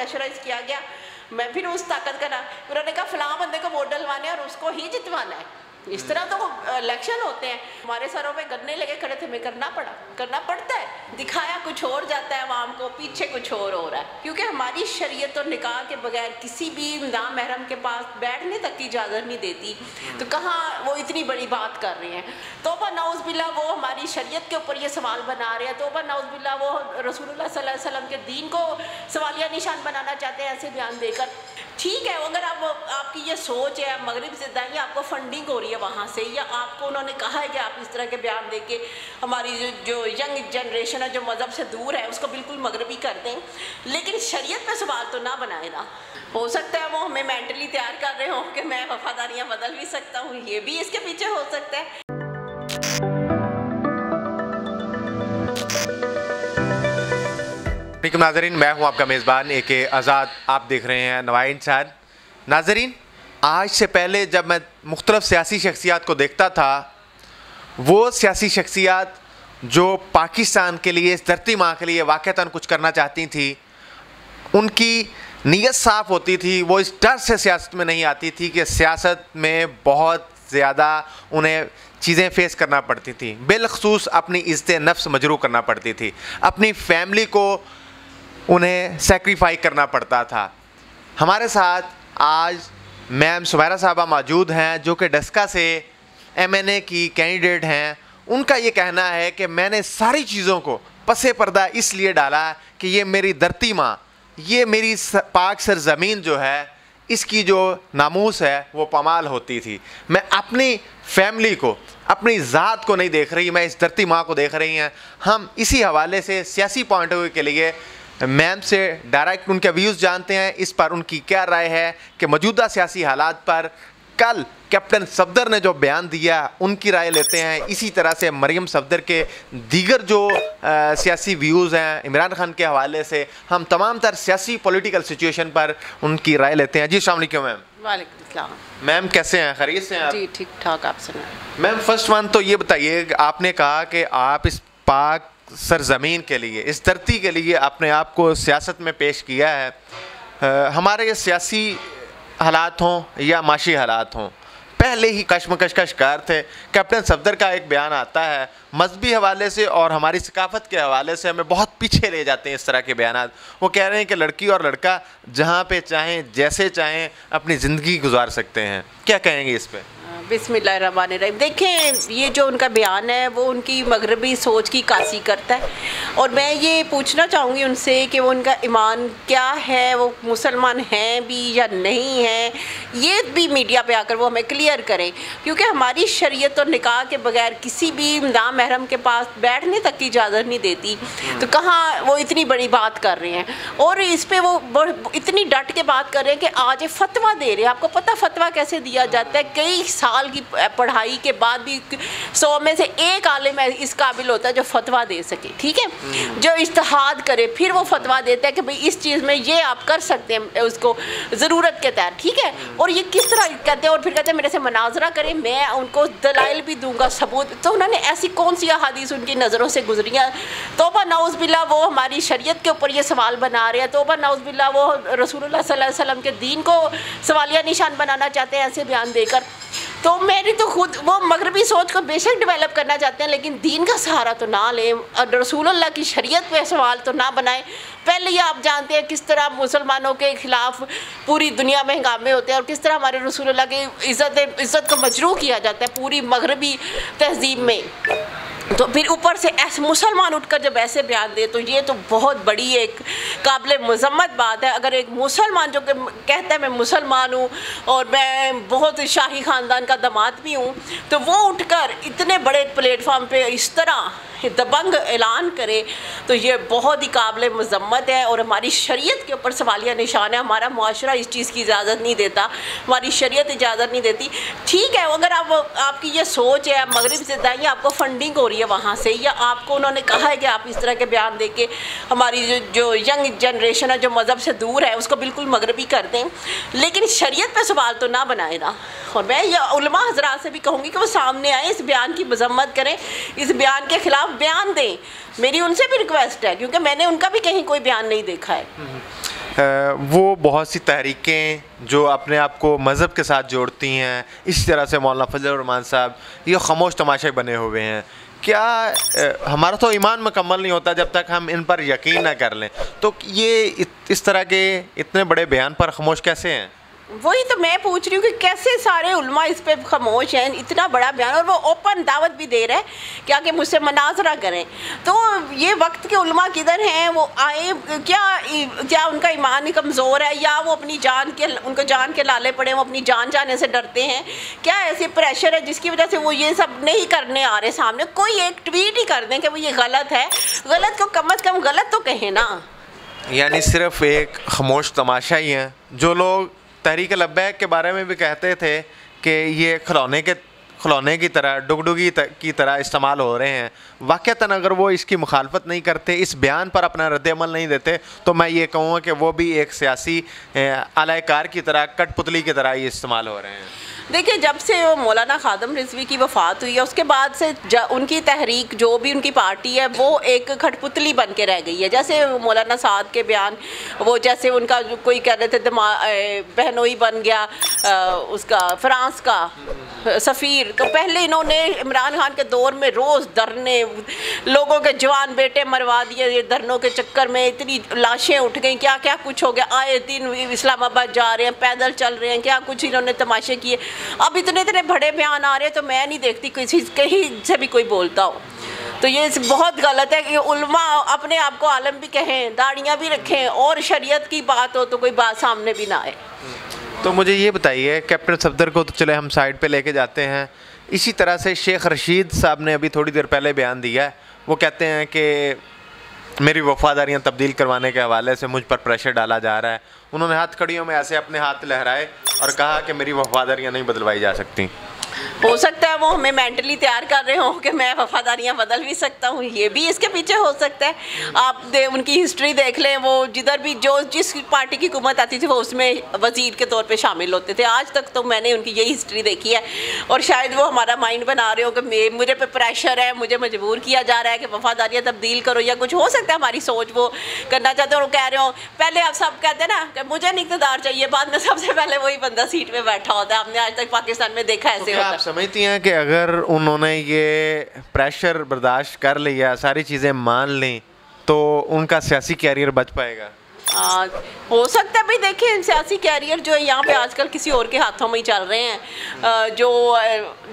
Pressurise किया गया। मैं फिर उस ताकत का नाम, उन्होंने कहा फलां बंदे को वोट डलवाने और उसको ही जितवाना है। इस तरह तो इलेक्शन होते हैं। हमारे सरों पे गन्ने लगे खड़े थे, हमें करना पड़ता है। दिखाया कुछ और जाता है आवाम को, पीछे कुछ और हो रहा है। क्योंकि हमारी शरीयत और निकाह के बगैर किसी भी नामहरम के पास बैठने तक की इजाज़त नहीं देती, तो कहाँ वो इतनी बड़ी बात कर रहे हैं। तौबा नाउज़ बिल्लाह, वो हमारी शरीयत के ऊपर ये सवाल बना रहे हैं। तौबा नाउज़ बिल्लाह, वो रसूलुल्लाह सल्लल्लाहु अलैहि वसल्लम के दीन को सवालिया निशान बनाना चाहते हैं ऐसे बयान देकर। ठीक है, अगर आपकी ये सोच है, मगरिब से दाएं आपको फंडिंग हो रही है वहाँ से, या आपको उन्होंने कहा है कि आप इस तरह के बयान दे के हमारी जो यंग जनरेशन है जो मज़हब से दूर है उसको बिल्कुल मगरबी कर दें, लेकिन शरीयत पे सवाल तो ना बनाए ना। हो सकता है वो हमें मेंटली तैयार कर रहे हों कि मैं वफादारियाँ बदल भी सकता हूँ, ये भी इसके पीछे हो सकता है। नाज़रीन, मैं हूं आपका मेज़बान AK आज़ाद, आप देख रहे हैं नवाई इंसान। नाज़रीन, आज से पहले जब मैं मुख्तलिफ़ सियासी शख्सियात को देखता था, वो सियासी शख्सियात जो पाकिस्तान के लिए, इस धरती माँ के लिए वाक़तन कुछ करना चाहती थी, उनकी नीयत साफ़ होती थी। वो इस डर से सियासत में नहीं आती थी कि सियासत में बहुत ज़्यादा उन्हें चीज़ें फ़ेस करना पड़ती थी। बिलख़ुसूस अपनी इज़्ज़त नफ्स मजरूह करना पड़ती थी, अपनी फैमिली को उन्हें सेक्रीफाई करना पड़ता था। हमारे साथ आज मैम सुमैरा साहबा मौजूद हैं, जो कि डस्का से MNA की कैंडिडेट हैं। उनका ये कहना है कि मैंने सारी चीज़ों को पसे पर्दा इसलिए डाला कि ये मेरी धरती माँ, ये मेरी पाक सरज़मीन जो है, इसकी जो नामूस है वो पमाल होती थी। मैं अपनी फैमिली को, अपनी ज़ात को नहीं देख रही, मैं इस धरती माँ को देख रही हैं। हम इसी हवाले से सियासी पॉइंट ऑफ व्यू के लिए मैम से डायरेक्ट उनके व्यूज़ जानते हैं, इस पर उनकी क्या राय है कि मौजूदा सियासी हालात पर कल कैप्टन सफदर ने जो बयान दिया उनकी राय लेते हैं। इसी तरह से मरियम सफदर के दीगर जो सियासी व्यूज़ हैं इमरान खान के हवाले से, हम तमाम तर सियासी पॉलिटिकल सिचुएशन पर उनकी राय लेते हैं। जी अस्सलाम वालेकुम मैम। वालेकुम सलाम। मैम कैसे हैं, खैरियत से हैं आप? जी ठीक ठाक, आप सुनाएं। मैम फर्स्ट वन तो ये बताइए, आपने कहा कि आप इस पाक सरज़मीन के लिए, इस धरती के लिए अपने आप को सियासत में पेश किया है। हमारे सियासी हालात हों या माशी हालात हों, पहले ही कशमकश का शिकार थे। कैप्टन सफदर का एक बयान आता है, मजहबी हवाले से और हमारी सकाफ़त के हवाले से हमें बहुत पीछे ले जाते हैं इस तरह के बयान। वो कह रहे हैं कि लड़की और लड़का जहाँ पे चाहें, जैसे चाहें अपनी ज़िंदगी गुजार सकते हैं। क्या कहेंगे इस पर? बिस्मिल्लाहिर्रहमानिर्रहीम। देखें, ये जो उनका बयान है वो उनकी मगरबी सोच की कासी करता है, और मैं ये पूछना चाहूँगी उनसे कि वो उनका ईमान क्या है, वो मुसलमान हैं भी या नहीं हैं, ये भी मीडिया पे आकर वो हमें क्लियर करें। क्योंकि हमारी शरीयत और निकाह के बगैर किसी भी नामहरम के पास बैठने तक की इजाज़त नहीं देती, तो कहाँ वो इतनी बड़ी बात कर रहे हैं। और इस पर वो इतनी डट के बात कर रहे हैं कि आज फतवा दे रहे हैं। आपको पता फतवा कैसे दिया जाता है? कई साल की पढ़ाई के बाद भी 100 में से एक आलिम इस काबिल होता है जो फतवा दे सके, ठीक है, जो इज्तिहाद करे, फिर वो फतवा देता है कि भाई इस चीज़ में ये आप कर सकते हैं उसको ज़रूरत के तहत, ठीक है। और ये किस तरह कहते हैं, और फिर कहते हैं मेरे से मुनाजरा करें, मैं उनको दलाइल भी दूंगा, सबूत। तो उन्होंने ऐसी कौन सी अहादीस उनकी नज़रों से गुजरी हैं? तौबा नाउज़ बिल्लाह, वो हमारी शरीयत के ऊपर ये सवाल बना रहे हैं। तौबा नाउज़ बिल्लाह, वो रसूलुल्लाह सल्लल्लाहु अलैहि वसल्लम के दीन को सवालिया निशान बनाना चाहते हैं ऐसे बयान देकर। तो मेरी तो खुद वो मगरबी सोच को बेशक डेवलप करना चाहते हैं, लेकिन दीन का सहारा तो ना लें और रसूलुल्लाह की शरीयत पे सवाल तो ना बनाएं। पहले ही आप जानते हैं किस तरह मुसलमानों के ख़िलाफ़ पूरी दुनिया में हंगामे होते हैं, और किस तरह हमारे रसूलुल्लाह की इज़्ज़त को मजरूह किया जाता है पूरी मगरबी तहज़ीब में। तो फिर ऊपर से ऐसे मुसलमान उठकर जब ऐसे बयान दे, तो ये तो बहुत बड़ी एक काबिल मज़म्मत बात है। अगर एक मुसलमान जो कि कहता है मैं मुसलमान हूँ और मैं बहुत शाही ख़ानदान का दामाद भी हूँ, तो वो उठकर इतने बड़े प्लेटफॉर्म पे इस तरह दबंग ऐलान करे, तो ये बहुत ही काबिल मज़म्मत है और हमारी शरीयत के ऊपर सवालिया निशान है। हमारा मुआशरा इस चीज़ की इजाज़त नहीं देता, हमारी शरीयत इजाज़त नहीं देती। ठीक है, अगर आपकी ये सोच है, मगरिब से दाएं आपको फंडिंग हो रही है वहाँ से, या आपको उन्होंने कहा है कि आप इस तरह के बयान दे के हमारी जो यंग जनरेशन है जो मज़हब से दूर है उसको बिल्कुल मगरबी कर दें, लेकिन शरीयत पे सवाल तो ना बनाए ना। और मैं ये उलमा हज़रात से भी कहूँगी कि वो सामने आए, इस बयान की मज़म्मत करें, इस बयान के ख़िलाफ़ बयान दें, मेरी उनसे भी रिक्वेस्ट है, क्योंकि मैंने उनका भी कहीं कोई बयान नहीं देखा है। वो बहुत सी तहरीकें जो अपने आप को मज़हब के साथ जोड़ती हैं, इस तरह से मौलाना फजल रहमान साहब ये खामोश तमाशे बने हुए हैं। क्या हमारा तो ईमान मुकम्मल नहीं होता जब तक हम इन पर यकीन ना कर लें, तो ये इस तरह के इतने बड़े बयान पर खामोश कैसे हैं? वही तो मैं पूछ रही हूँ कि कैसे सारे उलमा इस पे खामोश हैं, इतना बड़ा बयान, और वो ओपन दावत भी दे रहे हैं क्या कि मुझसे मनाजरा करें। तो ये वक्त के उलमा किधर हैं? वो आए क्या उनका ईमान कमज़ोर है, या वो अपनी उनको जान के लाले पड़े, वो अपनी जान जाने से डरते हैं? क्या ऐसे प्रेशर है जिसकी वजह से वो ये सब नहीं करने आ रहे सामने? कोई एक ट्वीट ही कर दें कि वो ये गलत है, गलत को कम से कम गलत तो कहें ना। यानी सिर्फ एक खामोश तमाशा ही है। जो लोग तहरीक लब्बैक के बारे में भी कहते थे कि ये खिलौने की तरह, डुगडुगी की तरह इस्तेमाल हो रहे हैं, वाक़तन अगर वो इसकी मुखालफत नहीं करते, इस बयान पर अपना रद्द-ए-अमल नहीं देते, तो मैं ये कहूँगा कि वो भी एक सियासी अलायकार की तरह, कठपुतली की तरह ये इस्तेमाल हो रहे हैं। देखिए, जब से वो मौलाना खादम रिजवी की वफ़ात हुई है, उसके बाद से उनकी तहरीक, जो भी उनकी पार्टी है, वो एक खटपुतली बन के रह गई है। जैसे मौलाना साद के बयान, वो जैसे उनका कोई कह रहे थे बहनोई बन गया उसका फ्रांस का सफ़ीर, तो पहले इन्होंने इमरान खान के दौर में रोज़ धरने, लोगों के जवान बेटे मरवा दिए, ये धरनों के चक्कर में इतनी लाशें उठ गई, क्या क्या कुछ हो गया। आए दिन इस्लामाबाद जा रहे हैं, पैदल चल रहे हैं, क्या कुछ इन्होंने तमाशे किए। अब इतने बड़े बयान आ रहे हैं, तो मैं नहीं देखती कहीं से भी कोई बोलता हो। तो ये बहुत गलत है कि उल्मा अपने आप को आलम भी कहें, दाढ़ियाँ भी रखें, और शरीयत की बात हो तो कोई बात सामने भी ना आए। तो मुझे ये बताइए, कैप्टन सफदर को तो चले हम साइड पे लेके जाते हैं, इसी तरह से शेख रशीद साहब ने अभी थोड़ी देर पहले बयान दिया है। वो कहते हैं कि मेरी वफ़ादारियाँ तब्दील करवाने के हवाले से मुझ पर प्रेशर डाला जा रहा है। उन्होंने हथकड़ियों में ऐसे अपने हाथ लहराए और कहा कि मेरी वफ़ादारियाँ नहीं बदलवाई जा सकती। हो सकता है वो हमें मेंटली तैयार कर रहे हो कि मैं वफादारियाँ बदल भी सकता हूँ, ये भी इसके पीछे हो सकता है। आप उनकी हिस्ट्री देख लें, वो जिधर भी जिस पार्टी की हुकूमत आती थी वो उसमें वज़ीर के तौर पे शामिल होते थे। आज तक तो मैंने उनकी यही हिस्ट्री देखी है, और शायद वो हमारा माइंड बना रहे हो कि मुझे पे प्रेशर है, मुझे मजबूर किया जा रहा है कि वफादारियाँ तब्दील करो, या कुछ हो सकता है हमारी सोच वो करना चाहते हैं। और कह रहे हो, पहले आप सब कहते हैं ना कि मुझे इक़्तिदार चाहिए, बाद में सबसे पहले वही बंदा सीट पर बैठा होता है। आपने आज तक पाकिस्तान में देखा ऐसे होता है। समझती हैं कि अगर उन्होंने ये प्रेशर बर्दाश्त कर लिया, सारी चीज़ें मान ली, तो उनका सियासी कैरियर बच पाएगा? हो सकता है भाई। देखिए, सियासी कैरियर जो है यहाँ पे आजकल किसी और के हाथों में ही चल रहे हैं। जो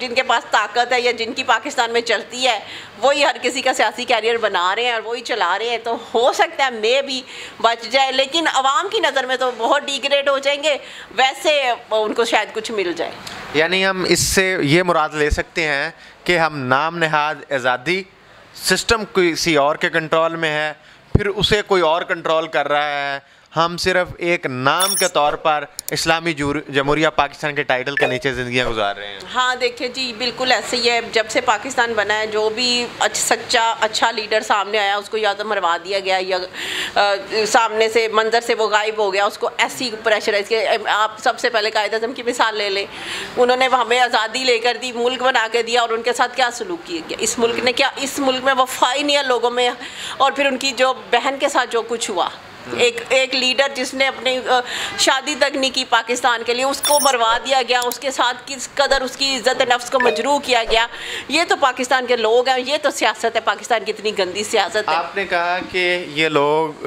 जिनके पास ताकत है या जिनकी पाकिस्तान में चलती है, वही हर किसी का सियासी कैरियर बना रहे हैं और वही चला रहे हैं। तो हो सकता है मे भी बच जाए, लेकिन आवाम की नज़र में तो बहुत डिग्रेड हो जाएंगे, वैसे उनको शायद कुछ मिल जाए। यानी हम इससे ये मुराद ले सकते हैं कि हम नाम नहाद आज़ादी, सिस्टम किसी और के कंट्रोल में है, फिर उसे कोई और कंट्रोल कर रहा है, हम सिर्फ एक नाम के तौर पर इस्लामी जमहूरिया पाकिस्तान के टाइटल के नीचे ज़िंदगियाँ गुजार रहे हैं। हाँ, देखिए जी, बिल्कुल ऐसे ही है। जब से पाकिस्तान बना है, जो भी सच्चा अच्छा लीडर सामने आया, उसको या तो मरवा दिया गया, या सामने से मंजर से वो गायब हो गया। उसको ऐसी प्रेशराइज किया। आप सबसे पहले कायद-ए-आज़म की मिसाल ले लें, उन्होंने हमें आज़ादी लेकर दी, मुल्क बना के दिया, और उनके साथ क्या सलूक किया गया। इस मुल्क ने क्या, इस मुल्क में वफा ही नहीं है लोगों में। और फिर उनकी जो बहन के साथ जो कुछ हुआ, एक लीडर जिसने अपनी शादी तक नहीं की पाकिस्तान के लिए, उसको मरवा दिया गया, उसके साथ किस कदर उसकी इज़्ज़त नफ्स को मजरूह किया गया। ये तो पाकिस्तान के लोग हैं, ये तो सियासत है पाकिस्तान की, इतनी गंदी सियासत है। आपने कहा कि ये लोग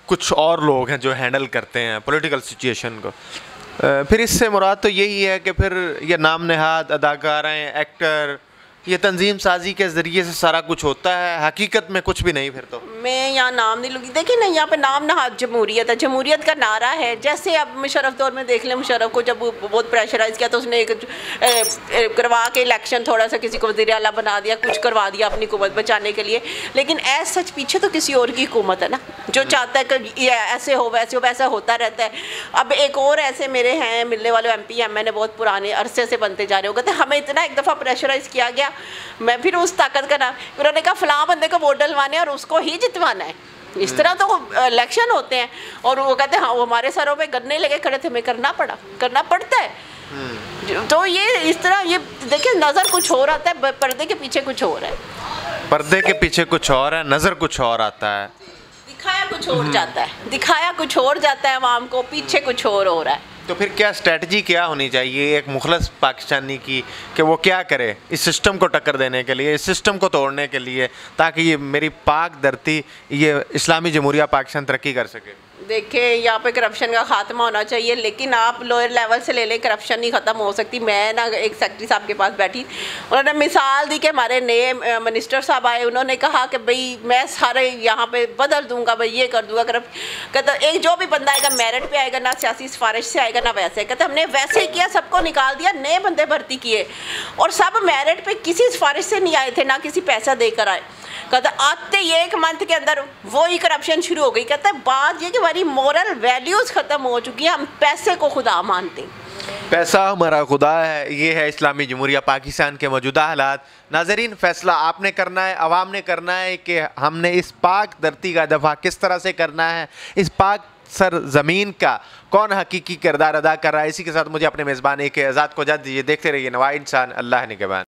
कुछ और लोग हैं जो हैंडल करते हैं पॉलिटिकल सिचुएशन को, फिर इससे मुराद तो यही है कि फिर ये नाम नहाद अदाकार हैं, एक्टर, ये तंजीम साजी के ज़रिए से सारा कुछ होता है, हकीकत में कुछ भी नहीं। फिर तो मैं यहाँ नाम नहीं लूँगी। देखिए ना, यहाँ पे नाम नहाद जमहूरियत है, जमहूरियत का नारा है। जैसे अब मुशर्रफ दौर में देख लें, मुशर्रफ को जब बहुत प्रेशराइज़ किया तो उसने करवा के इलेक्शन, थोड़ा सा किसी को वज़ीर आला बना दिया, कुछ करवा दिया अपनी हुकूमत बचाने के लिए। लेकिन एज सच पीछे तो किसी और की हुकूमत है ना, जो चाहता है कि ये ऐसे हो वैसे हो, वैसा होता रहता है। अब एक और ऐसे मेरे हैं मिलने वाले MP MNA बहुत पुराने अरसे से बनते जा रहे हो, कहते हमें इतना एक दफ़ा प्रेशराइज़ किया गया, मैं फिर उस ताकत का नाम, उन्होंने कहा फलां बंदे को वोट डलवाने और उसको ही जितवाना है। इस तरह तो इलेक्शन होते हैं। और वो कहते हैं हाँ, वो हमारे सरों पे गन्ने लगे खड़े थे, हमें करना पड़ता है। तो ये इस तरह, ये देखिए, नज़र कुछ हो रहा है, पर्दे के पीछे कुछ हो रहा है। पर्दे के पीछे कुछ और है, नज़र कुछ और आता है, दिखाया कुछ और जाता है, दिखाया कुछ और जाता है आवाम को, पीछे कुछ और हो रहा है। तो फिर क्या स्ट्रेटजी क्या होनी चाहिए एक मुखलस पाकिस्तानी की कि वो क्या करे इस सिस्टम को टक्कर देने के लिए, इस सिस्टम को तोड़ने के लिए, ताकि ये मेरी पाक धरती, ये इस्लामी जमहूरिया पाकिस्तान तरक्की कर सके? देखिए, यहाँ पे करप्शन का खात्मा होना चाहिए, लेकिन आप लोअर लेवल से ले लें, करप्शन नहीं ख़त्म हो सकती। मैं ना एक सेक्रेटरी साहब के पास बैठी, उन्होंने मिसाल दी कि हमारे नए मिनिस्टर साहब आए, उन्होंने कहा कि भाई मैं सारे यहाँ पे बदल दूंगा, भाई ये कर दूंगा। कहता एक जो भी बंदा आएगा मेरिट पे आएगा, ना सियासी सिफारिश से आएगा ना वैसे। कहते हमने वैसे ही किया, सबको निकाल दिया, नए बंदे भर्ती किए और सब मेरिट पे किसी सिफारिश से नहीं आए थे, ना किसी पैसा देकर आए। कहता आते ही 1 मंथ के अंदर वही करप्शन शुरू हो गई। कहता है बात ये कि हमारी मॉरल वैल्यूज़ ख़त्म हो चुकी है, हम पैसे को खुदा मानते हैं। पैसा हमारा खुदा है, ये है इस्लामी जमहूरिया पाकिस्तान के मौजूदा हालात। नाज़रीन, फ़ैसला आपने करना है, अवाम ने करना है कि हमने इस पाक धरती का दफ़ा किस तरह से करना है, इस पाक सर ज़मीन का कौन हकीकी किरदार अदा कर रहा है। इसी के साथ मुझे अपने मेज़बान AK आज़ाद को इजाज़त दीजिए। देखते रहिए नवा इंसान, अल्लाह निगहबान।